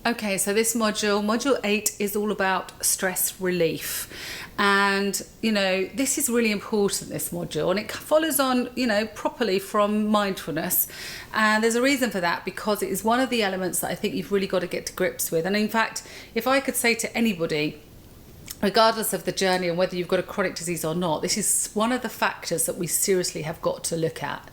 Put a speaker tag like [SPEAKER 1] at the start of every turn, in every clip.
[SPEAKER 1] Okay, so this module 8, is all about stress relief. And, this is really important, this module, and it follows on, properly from mindfulness. And there's a reason for that, because it is one of the elements that I think you've really got to get to grips with. And in fact, if I could say to anybody, regardless of the journey and whether you've got a chronic disease or not, this is one of the factors that we seriously have got to look at,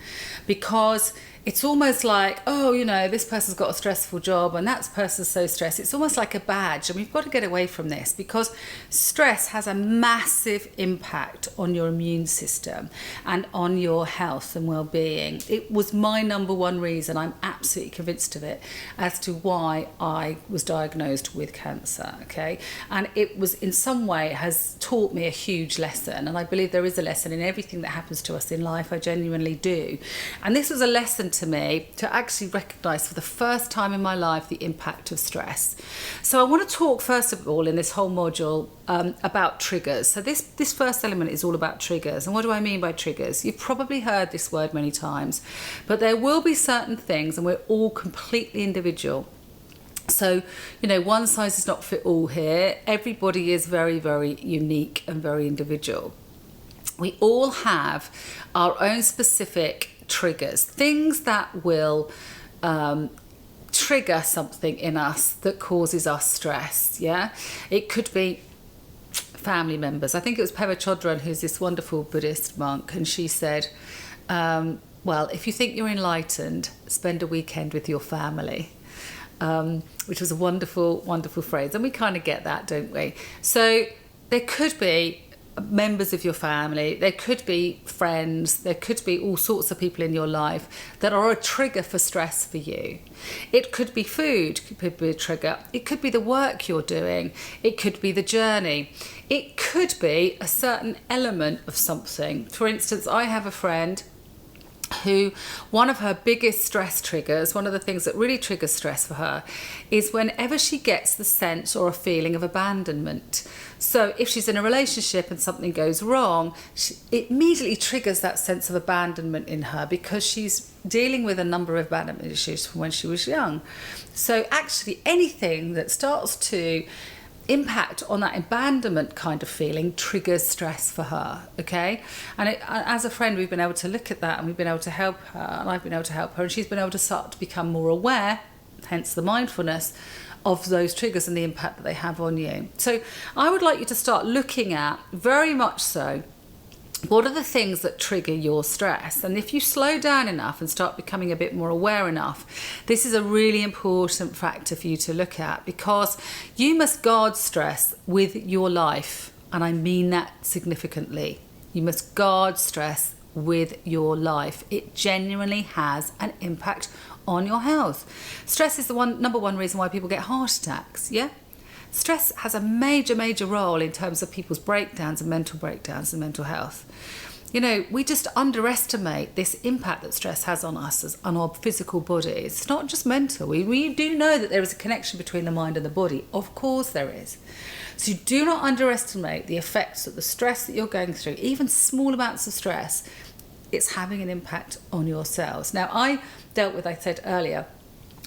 [SPEAKER 1] because it's almost like, this person's got a stressful job and that person's so stressed. It's almost like a badge, and we've got to get away from this, because stress has a massive impact on your immune system and on your health and well-being. It was my number one reason, I'm absolutely convinced of it, as to why I was diagnosed with cancer, okay? And it was, in some way, has taught me a huge lesson, and I believe there is a lesson in everything that happens to us in life. I genuinely do. And this was a lesson to me to actually recognise for the first time in my life the impact of stress. So I want to talk first of all in this whole module about triggers. So this first element is all about triggers. And what do I mean by triggers? You've probably heard this word many times, but there will be certain things, and we're all completely individual. So, one size does not fit all here. Everybody is very, very unique and very individual. We all have our own specific triggers, things that will trigger something in us that causes us stress. Yeah, it could be family members. I think it was Pema Chodron, who's this wonderful Buddhist monk, and she said, well, if you think you're enlightened, spend a weekend with your family. Which was a wonderful, wonderful phrase. And we kind of get that, don't we? So there could be members of your family, there could be friends, there could be all sorts of people in your life that are a trigger for stress for you. It could be food, could be a trigger. It could be the work you're doing. It could be the journey. It could be a certain element of something. For instance, I have a friend who, one of her biggest stress triggers, one of the things that really triggers stress for her, is whenever she gets the sense or a feeling of abandonment. So if she's in a relationship and something goes wrong, it immediately triggers that sense of abandonment in her, because she's dealing with a number of abandonment issues from when she was young. So actually anything that starts to impact on that abandonment kind of feeling triggers stress for her, okay? And as a friend, we've been able to look at that, and we've been able to help her, and I've been able to help her, and she's been able to start to become more aware, hence the mindfulness, of those triggers and the impact that they have on you. So I would like you to start looking at, very much so, what are the things that trigger your stress? And if you slow down enough and start becoming a bit more aware enough, this is a really important factor for you to look at, because you must guard stress with your life. And I mean that significantly. You must guard stress with your life. It genuinely has an impact on your health. Stress is the number one reason why people get heart attacks, yeah? Stress has a major, major role in terms of people's breakdowns and mental health. We just underestimate this impact that stress has on us, on our physical bodies. It's not just mental. We do know that there is a connection between the mind and the body. Of course there is. So you do not underestimate the effects that the stress that you're going through, even small amounts of stress, it's having an impact on your cells. Now, I dealt with, I said earlier,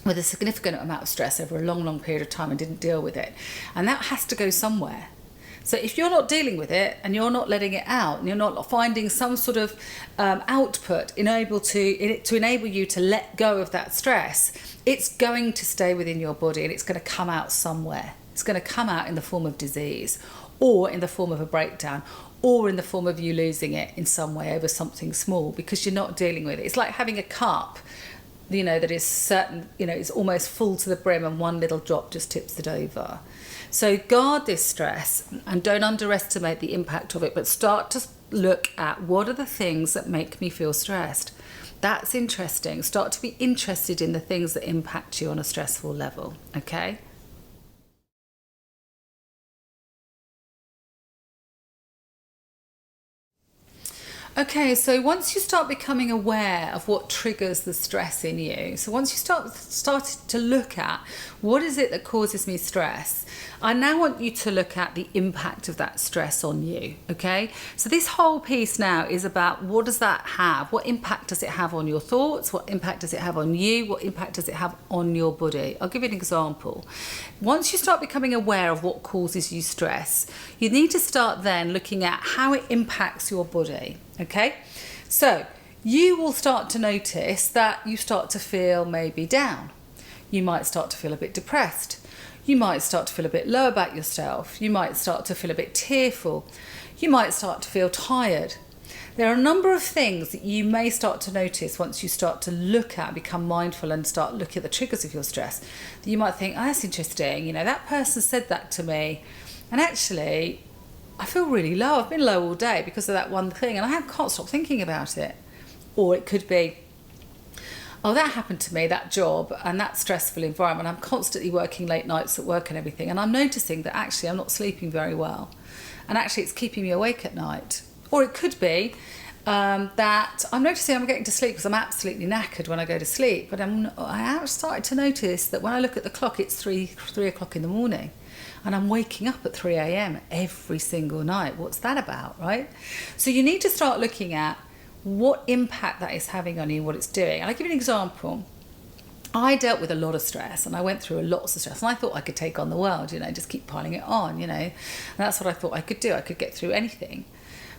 [SPEAKER 1] with a significant amount of stress over a long, long period of time and didn't deal with it. And that has to go somewhere. So if you're not dealing with it and you're not letting it out, and you're not finding some sort of output to enable you to let go of that stress, it's going to stay within your body, and it's going to come out somewhere. It's going to come out in the form of disease, or in the form of a breakdown, or in the form of you losing it in some way over something small, because you're not dealing with it. It's like having a cup that is certain, it's almost full to the brim, and one little drop just tips it over. So guard this stress and don't underestimate the impact of it, but start to look at, what are the things that make me feel stressed? That's interesting. Start to be interested in the things that impact you on a stressful level, okay? Okay, so once you start becoming aware of what triggers the stress in you, so once you started to look at what is it that causes me stress, I now want you to look at the impact of that stress on you, okay? So this whole piece now is about what does that have? What impact does it have on your thoughts? What impact does it have on you? What impact does it have on your body? I'll give you an example. Once you start becoming aware of what causes you stress, you need to start then looking at how it impacts your body. Okay, so you will start to notice that you start to feel maybe down. You might start to feel a bit depressed. You might start to feel a bit low about yourself. You might start to feel a bit tearful. You might start to feel tired. There are a number of things that you may start to notice once you start to look at, become mindful and start looking at the triggers of your stress. That you might think, oh, that's interesting. You know, that person said that to me. And actually, I feel really low. I've been low all day because of that one thing and I can't stop thinking about it. Or it could be, oh, that happened to me, that job and that stressful environment. I'm constantly working late nights at work and everything. And I'm noticing that actually I'm not sleeping very well. And actually it's keeping me awake at night. Or it could be that I'm noticing I'm getting to sleep because I'm absolutely knackered when I go to sleep. But I have started to notice that when I look at the clock, it's 3 o'clock in the morning. And I'm waking up at 3 a.m. every single night. What's that about, right? So you need to start looking at what impact that is having on you, what it's doing. And I'll give you an example. I dealt with a lot of stress and I went through lots of stress and I thought I could take on the world, you know, just keep piling it on, you know. And that's what I thought I could do. I could get through anything.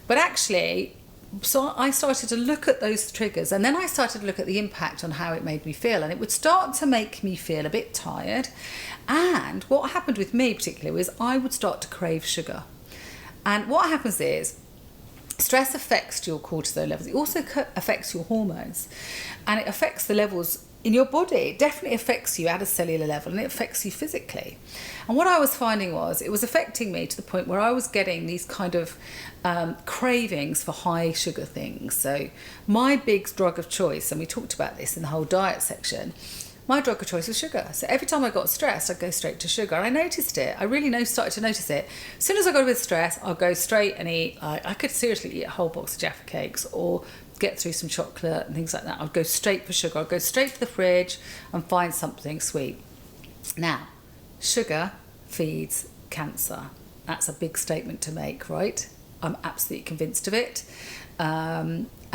[SPEAKER 1] But actually, so I started to look at those triggers and then I started to look at the impact on how it made me feel, and it would start to make me feel a bit tired. And what happened with me particularly was I would start to crave sugar. And what happens is stress affects your cortisol levels. It also affects your hormones and it affects the levels in your body. It definitely affects you at a cellular level and it affects you physically. And what I was finding was it was affecting me to the point where I was getting these kind of cravings for high sugar things. So my big drug of choice, and we talked about this in the whole diet section, my drug of choice was sugar. So every time I got stressed, I'd go straight to sugar. And I noticed it. I really started to notice it. As soon as I got a bit stressed, I'll go straight and eat. I could seriously eat a whole box of Jaffa cakes or get through some chocolate and things like that. I'd go straight for sugar. I'd go straight to the fridge and find something sweet. Now, sugar feeds cancer. That's a big statement to make, right? I'm absolutely convinced of it.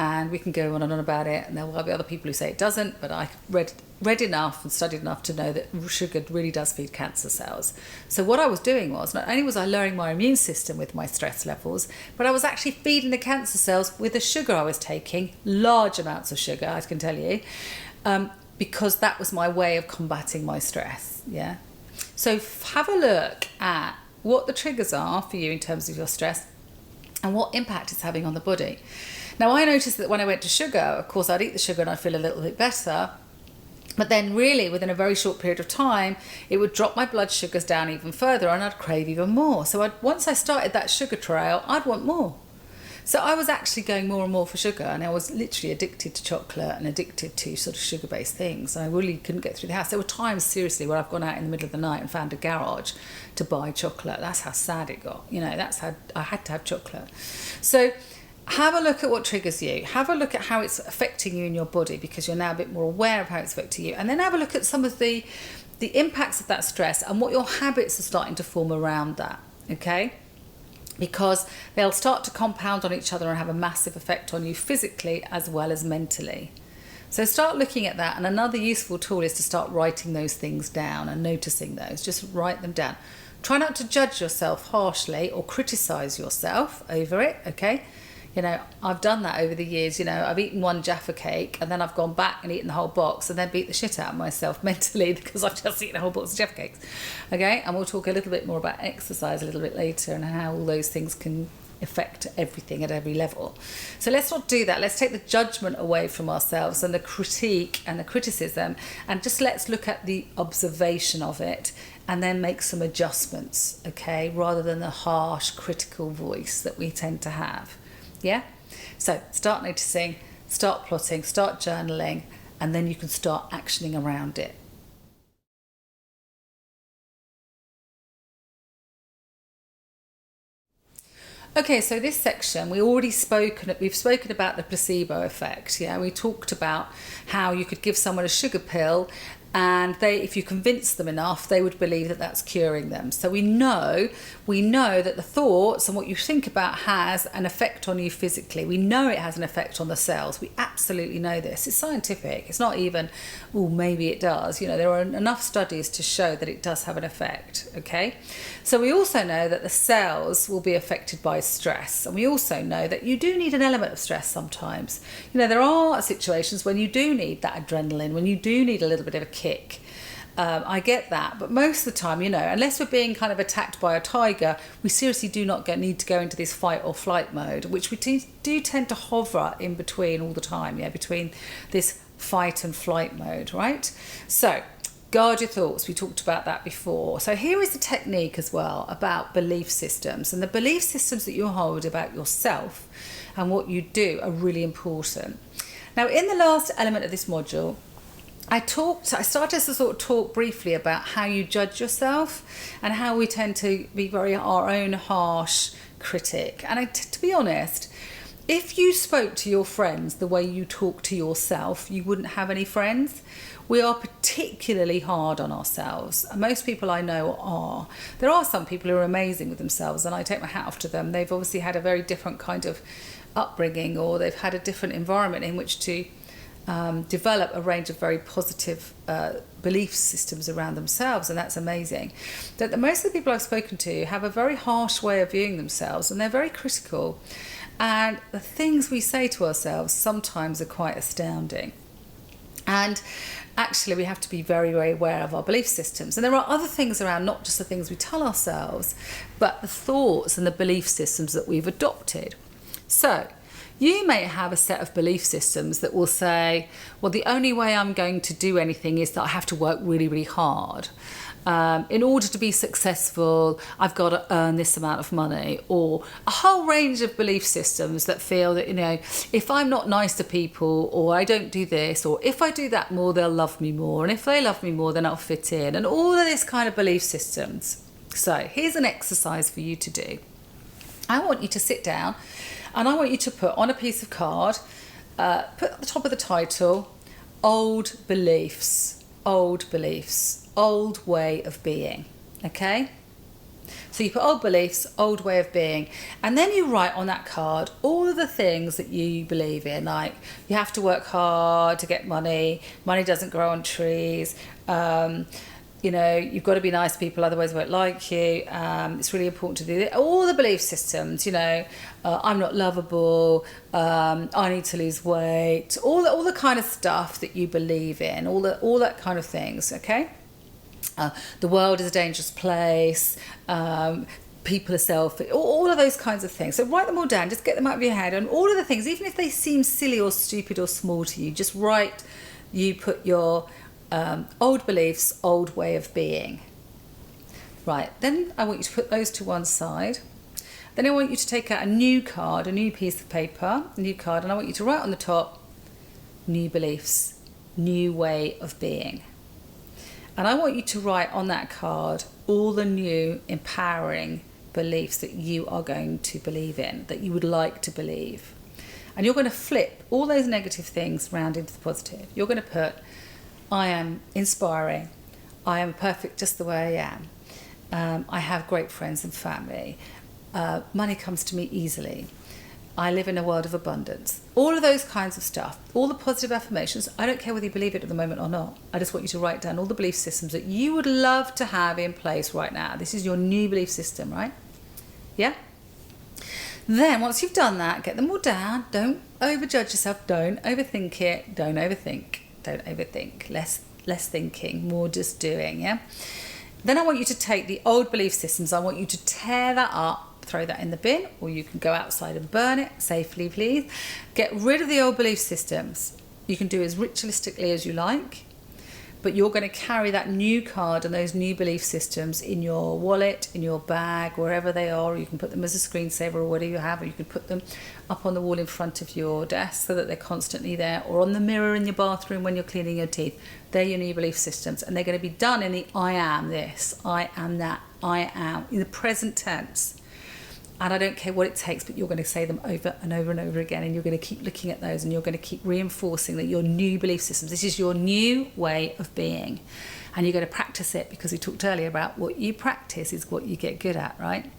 [SPEAKER 1] And we can go on and on about it, and there will be other people who say it doesn't, but I read enough and studied enough to know that sugar really does feed cancer cells. So what I was doing was, not only was I lowering my immune system with my stress levels, but I was actually feeding the cancer cells with the sugar I was taking, large amounts of sugar, I can tell you, because that was my way of combating my stress, yeah? So have a look at what the triggers are for you in terms of your stress and what impact it's having on the body. Now, I noticed that when I went to sugar, of course, I'd eat the sugar and I'd feel a little bit better. But then really, within a very short period of time, it would drop my blood sugars down even further and I'd crave even more. So once I started that sugar trail, I'd want more. So I was actually going more and more for sugar, and I was literally addicted to chocolate and addicted to sort of sugar-based things. And I really couldn't get through the house. There were times, seriously, where I've gone out in the middle of the night and found a garage to buy chocolate. That's how sad it got. You know, that's how I had to have chocolate. So have a look at what triggers you. Have a look at how it's affecting you in your body, because you're now a bit more aware of how it's affecting you. And then have a look at some of the impacts of that stress and what your habits are starting to form around that, okay? Because they'll start to compound on each other and have a massive effect on you physically as well as mentally. So start looking at that. And another useful tool is to start writing those things down and noticing those. Just write them down. Try not to judge yourself harshly or criticize yourself over it, okay? You know, I've done that over the years. You know, I've eaten one Jaffa cake and then I've gone back and eaten the whole box and then beat the shit out of myself mentally because I've just eaten a whole box of Jaffa cakes. Okay, and we'll talk a little bit more about exercise a little bit later and how all those things can affect everything at every level. So let's not do that. Let's take the judgment away from ourselves and the critique and the criticism, and just let's look at the observation of it and then make some adjustments, okay, rather than the harsh critical voice that we tend to have. Yeah? So start noticing, start plotting, start journaling, and then you can start actioning around it. Okay, so this section we've spoken about the placebo effect. Yeah, we talked about how you could give someone a sugar pill, and if you convince them enough, they would believe that that's curing them. So we know that the thoughts and what you think about has an effect on you physically. We know it has an effect on the cells. We absolutely know this. It's scientific. It's not even, oh, maybe it does. There are enough studies to show that it does have an effect. Okay, so we also know that the cells will be affected by stress, and we also know that you do need an element of stress sometimes. There are situations when you do need that adrenaline, when you do need a little bit of a kick. I get that, but most of the time, unless we're being kind of attacked by a tiger, we seriously do not need to go into this fight or flight mode, which we do tend to hover in between all the time, between this fight and flight mode, right? So guard your thoughts. We talked about that before. So here is the technique as well about belief systems, and the belief systems that you hold about yourself and what you do are really important. Now, in the last element of this module, I started to sort of talk briefly about how you judge yourself and how we tend to be our own harsh critic. And to be honest, if you spoke to your friends the way you talk to yourself, you wouldn't have any friends. We are particularly hard on ourselves. And most people I know are. There are some people who are amazing with themselves, and I take my hat off to them. They've obviously had a very different kind of upbringing, or they've had a different environment in which to develop a range of very positive belief systems around themselves, and that's amazing. But most of the people I've spoken to have a very harsh way of viewing themselves, and they're very critical. And the things we say to ourselves sometimes are quite astounding. And actually, we have to be very, very aware of our belief systems. And there are other things around, not just the things we tell ourselves, but the thoughts and the belief systems that we've adopted. So you may have a set of belief systems that will say, well, the only way I'm going to do anything is that I have to work really, really hard. In order to be successful, I've got to earn this amount of money, or a whole range of belief systems that feel that, if I'm not nice to people, or I don't do this, or if I do that more, they'll love me more. And if they love me more, then I'll fit in. And all of this kind of belief systems. So here's an exercise for you to do. I want you to sit down, and I want you to put on a piece of card, put at the top of the title, old beliefs, old way of being. Okay? So you put old beliefs, old way of being, and then you write on that card all of the things that you believe in, like you have to work hard to get money doesn't grow on trees, you've got to be nice to people, otherwise they won't like you. It's really important to do that. All the belief systems, I'm not lovable, I need to lose weight, all the kind of stuff that you believe in, all that kind of things, okay? The world is a dangerous place, people are selfish, all of those kinds of things. So write them all down, just get them out of your head, and all of the things, even if they seem silly or stupid or small to you, just put your old beliefs, old way of being. Right, then I want you to put those to one side. Then I want you to take out a new card, a new piece of paper, and I want you to write on the top, new beliefs, new way of being. And I want you to write on that card all the new empowering beliefs that you are going to believe in, that you would like to believe. And you're going to flip all those negative things round into the positive. You're going to put, I am inspiring. I am perfect just the way I am. I have great friends and family. Money comes to me easily. I live in a world of abundance. All of those kinds of stuff, all the positive affirmations. I don't care whether you believe it at the moment or not. I just want you to write down all the belief systems that you would love to have in place right now. This is your new belief system, right? Yeah? Then once you've done that, get them all down. Don't overjudge yourself. Don't overthink it. Don't overthink. Less thinking, more just doing, yeah? Then I want you to take the old belief systems. I want you to tear that up, throw that in the bin, or you can go outside and burn it safely, please. Get rid of the old belief systems. You can do as ritualistically as you like, but you're going to carry that new card and those new belief systems in your wallet, in your bag, wherever they are. You can put them as a screensaver or whatever you have, or you can put them up on the wall in front of your desk so that they're constantly there, or on the mirror in your bathroom when you're cleaning your teeth. They're your new belief systems, and they're going to be done in the I am this, I am that, I am, in the present tense. And I don't care what it takes, but you're going to say them over and over and over again, and you're going to keep looking at those, and you're going to keep reinforcing that your new belief systems, this is your new way of being. And you're going to practice it, because we talked earlier about what you practice is what you get good at, right?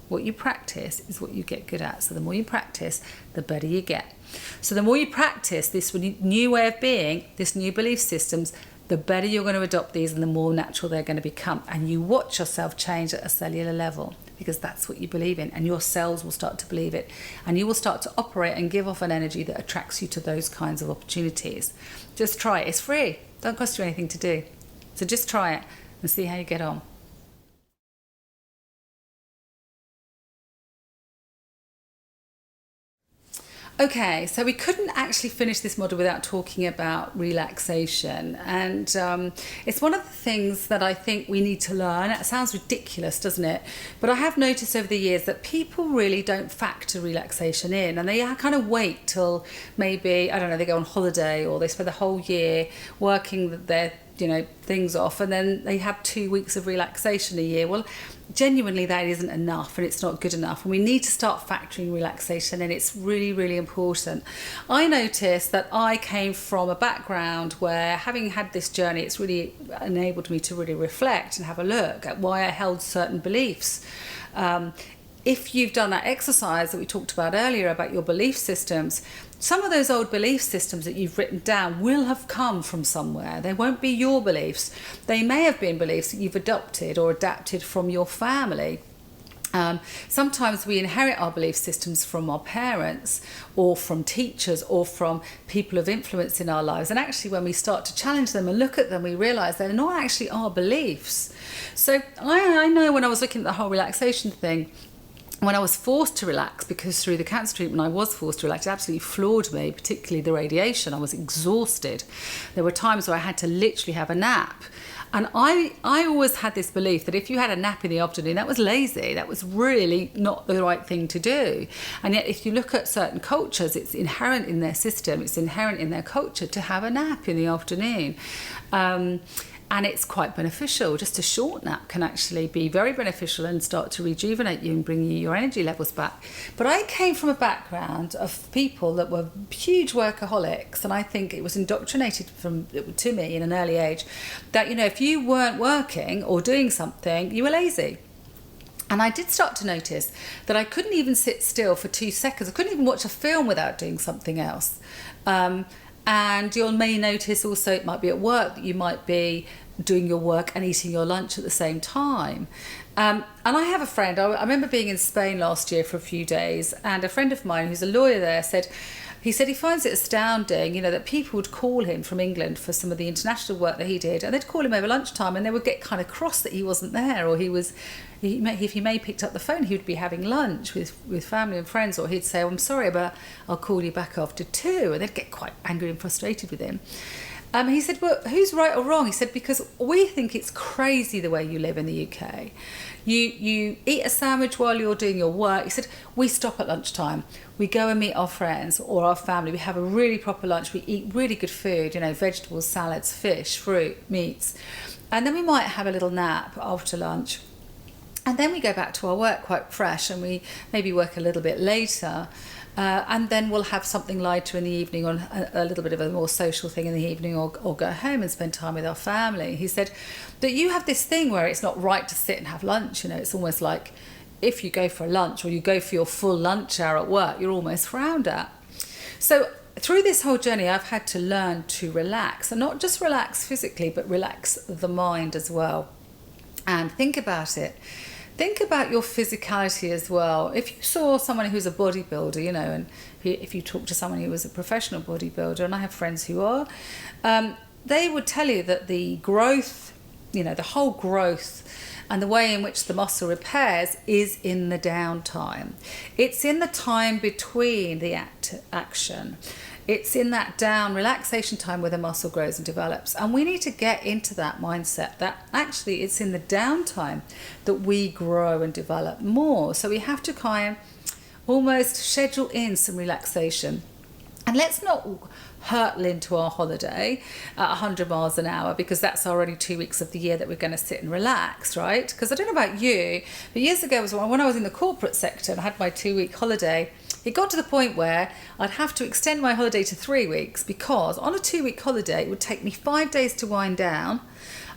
[SPEAKER 1] What you practice is what you get good at. So the more you practice, the better you get. So the more you practice this new way of being, this new belief systems, the better you're going to adopt these, and the more natural they're going to become. And you watch yourself change at a cellular level, because that's what you believe in, and your cells will start to believe it, and you will start to operate and give off an energy that attracts you to those kinds of opportunities. Just try it. It's free. Don't cost you anything to do. So just try it and see how you get on. Okay, so we couldn't actually finish this model without talking about relaxation. And it's one of the things that I think we need to learn. It sounds ridiculous, doesn't it? But I have noticed over the years that people really don't factor relaxation in, and they kind of wait till maybe, I don't know, they go on holiday, or they spend the whole year working their things off, and then they have 2 weeks of relaxation a year. Well, genuinely that isn't enough, and it's not good enough, and we need to start factoring relaxation, and it's really, really important. I noticed that I came from a background where, having had this journey, it's really enabled me to really reflect and have a look at why I held certain beliefs. If you've done that exercise that we talked about earlier about your belief systems, some of those old belief systems that you've written down will have come from somewhere. They won't be your beliefs. They may have been beliefs that you've adopted or adapted from your family. Sometimes we inherit our belief systems from our parents, or from teachers, or from people of influence in our lives. And actually, when we start to challenge them and look at them, we realise they're not actually our beliefs. So I know when I was looking at the whole relaxation thing, when I was forced to relax, because through the cancer treatment I was forced to relax, it absolutely floored me, particularly the radiation. I was exhausted. There were times where I had to literally have a nap. And I always had this belief that if you had a nap in the afternoon, that was lazy. That was really not the right thing to do. And yet, if you look at certain cultures, it's inherent in their system, it's inherent in their culture to have a nap in the afternoon. And it's quite beneficial. Just a short nap can actually be very beneficial and start to rejuvenate you and bring you your energy levels back. But I came from a background of people that were huge workaholics, and I think it was indoctrinated to me in an early age that, if you weren't working or doing something, you were lazy. And I did start to notice that I couldn't even sit still for 2 seconds. I couldn't even watch a film without doing something else. And you may notice also, it might be at work, that you might be doing your work and eating your lunch at the same time. And I have a friend, I remember being in Spain last year for a few days, and a friend of mine who's a lawyer there said he finds it astounding, that people would call him from England for some of the international work that he did, and they'd call him over lunchtime, and they would get kind of cross that he wasn't there, or if he may picked up the phone, he would be having lunch with family and friends, or he'd say, I'm sorry, but I'll call you back after 2, and they'd get quite angry and frustrated with him. He said, well, who's right or wrong? He said, because we think it's crazy the way you live in the UK. You eat a sandwich while you're doing your work. He said, we stop at lunchtime. We go and meet our friends or our family. We have a really proper lunch. We eat really good food, vegetables, salads, fish, fruit, meats. And then we might have a little nap after lunch. And then we go back to our work quite fresh, and we maybe work a little bit later. And then we'll have something lighter in the evening, or a little bit of a more social thing in the evening, or go home and spend time with our family. He said that you have this thing where it's not right to sit and have lunch. It's almost like if you go for a lunch, or you go for your full lunch hour at work, you're almost frowned at. So through this whole journey, I've had to learn to relax, and not just relax physically, but relax the mind as well. And think about it. Think about your physicality as well. If you saw someone who's a bodybuilder, and if you talk to someone who was a professional bodybuilder, and I have friends who are, they would tell you that the growth, the whole growth and the way in which the muscle repairs is in the downtime. It's in the time between the action. It's in that down relaxation time where the muscle grows and develops. And we need to get into that mindset that actually it's in the downtime that we grow and develop more. So we have to kind of almost schedule in some relaxation. And let's not hurtle into our holiday at 100 miles an hour, because that's already 2 weeks of the year that we're going to sit and relax, right? Because I don't know about you, but years ago, when I was in the corporate sector and I had my 2-week holiday, it got to the point where I'd have to extend my holiday to 3 weeks, because on a 2-week holiday, it would take me 5 days to wind down.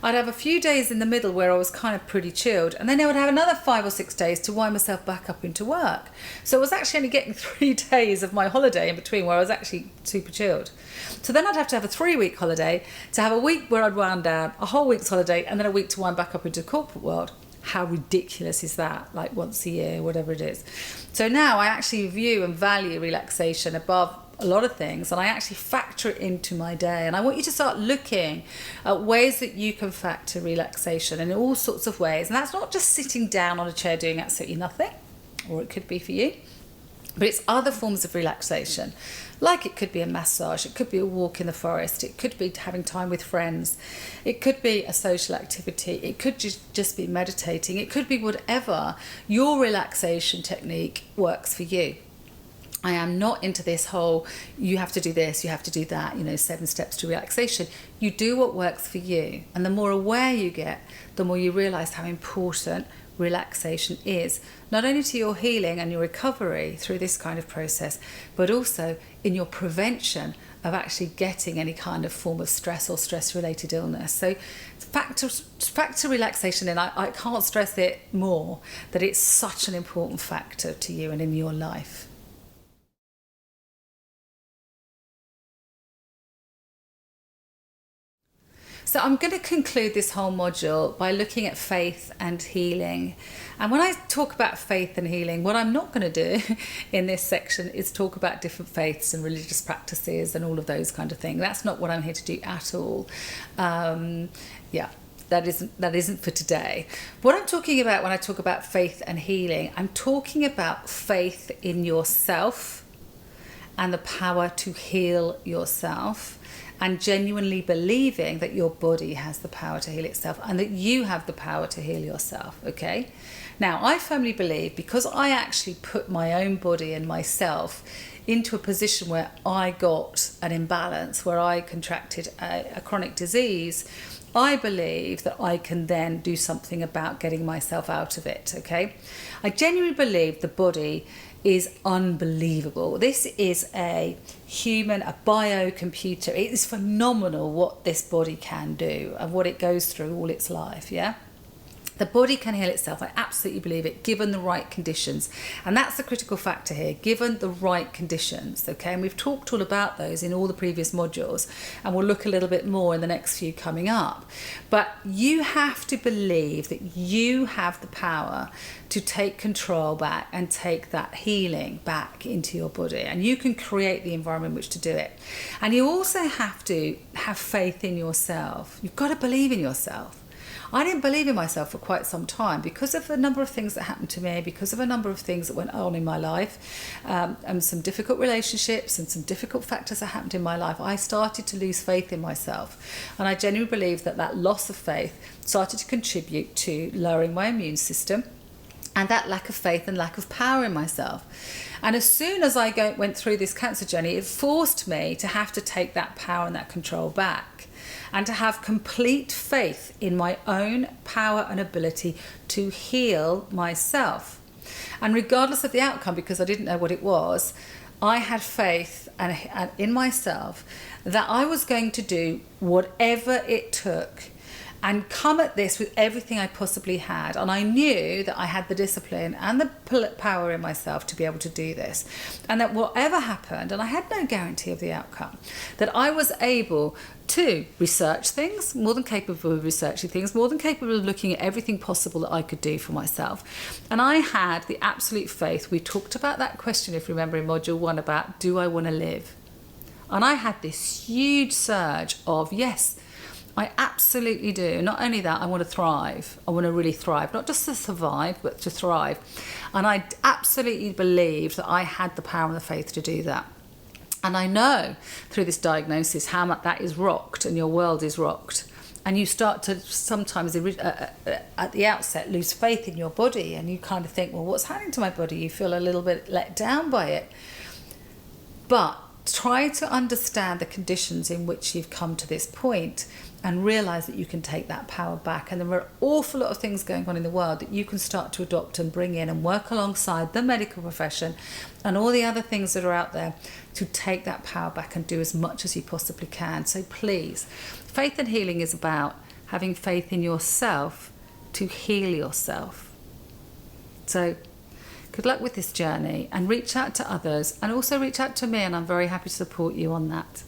[SPEAKER 1] I'd have a few days in the middle where I was kind of pretty chilled, and then I would have another 5 or 6 days to wind myself back up into work. So I was actually only getting 3 days of my holiday in between where I was actually super chilled. So then I'd have to have a 3-week holiday to have a week where I'd wound down, a whole week's holiday, and then a week to wind back up into the corporate world. How ridiculous is that? Like once a year, whatever it is. So now I actually view and value relaxation above a lot of things, and I actually factor it into my day. And I want you to start looking at ways that you can factor relaxation in all sorts of ways. And that's not just sitting down on a chair doing absolutely nothing, or it could be for you, but it's other forms of relaxation. Like it could be a massage, it could be a walk in the forest, it could be having time with friends, it could be a social activity, it could just be meditating, it could be whatever your relaxation technique works for you. I am not into this whole, you have to do this, you have to do that, 7 steps to relaxation. You do what works for you. And the more aware you get, the more you realise how important relaxation is, not only to your healing and your recovery through this kind of process, but also in your prevention of actually getting any kind of form of stress or stress-related illness. So factor relaxation in. I can't stress it more, that it's such an important factor to you and in your life. So I'm going to conclude this whole module by looking at faith and healing. And when I talk about faith and healing, what I'm not going to do in this section is talk about different faiths and religious practices and all of those kind of things. That's not what I'm here to do at all. That isn't for today. What I'm talking about when I talk about faith and healing, I'm talking about faith in yourself and the power to heal yourself, and genuinely believing that your body has the power to heal itself and that you have the power to heal yourself, okay? Now, I firmly believe, because I actually put my own body and myself into a position where I got an imbalance, where I contracted a chronic disease, I believe that I can then do something about getting myself out of it, okay? I genuinely believe the body is unbelievable. This is a biocomputer. It is phenomenal what this body can do and what it goes through all its life, yeah? The body can heal itself. I absolutely believe it, given the right conditions. And that's the critical factor here, given the right conditions, okay? And we've talked all about those in all the previous modules, and we'll look a little bit more in the next few coming up. But you have to believe that you have the power to take control back and take that healing back into your body. And you can create the environment in which to do it. And you also have to have faith in yourself. You've got to believe in yourself. I didn't believe in myself for quite some time because of a number of things that happened to me, because of a number of things that went on in my life, and some difficult relationships and some difficult factors that happened in my life. I started to lose faith in myself. And I genuinely believe that loss of faith started to contribute to lowering my immune system and that lack of faith and lack of power in myself. And as soon as I went through this cancer journey, it forced me to have to take that power and that control back, and to have complete faith in my own power and ability to heal myself. And regardless of the outcome, because I didn't know what it was, I had faith and in myself that I was going to do whatever it took and come at this with everything I possibly had. And I knew that I had the discipline and the power in myself to be able to do this. And that whatever happened, and I had no guarantee of the outcome, that I was able to research things, more than capable of researching things, more than capable of looking at everything possible that I could do for myself. And I had the absolute faith. We talked about that question, if you remember, in module 1 about, do I want to live? And I had this huge surge of, yes, I absolutely do. Not only that, I want to thrive. I want to really thrive, not just to survive, but to thrive. And I absolutely believed that I had the power and the faith to do that. And I know through this diagnosis how much that is rocked and your world is rocked. And you start to sometimes at the outset lose faith in your body, and you kind of think, well, what's happening to my body? You feel a little bit let down by it. But try to understand the conditions in which you've come to this point and realize that you can take that power back. And there are an awful lot of things going on in the world that you can start to adopt and bring in and work alongside the medical profession and all the other things that are out there to take that power back and do as much as you possibly can. So please, faith and healing is about having faith in yourself to heal yourself. So good luck with this journey, and reach out to others, and also reach out to me, and I'm very happy to support you on that.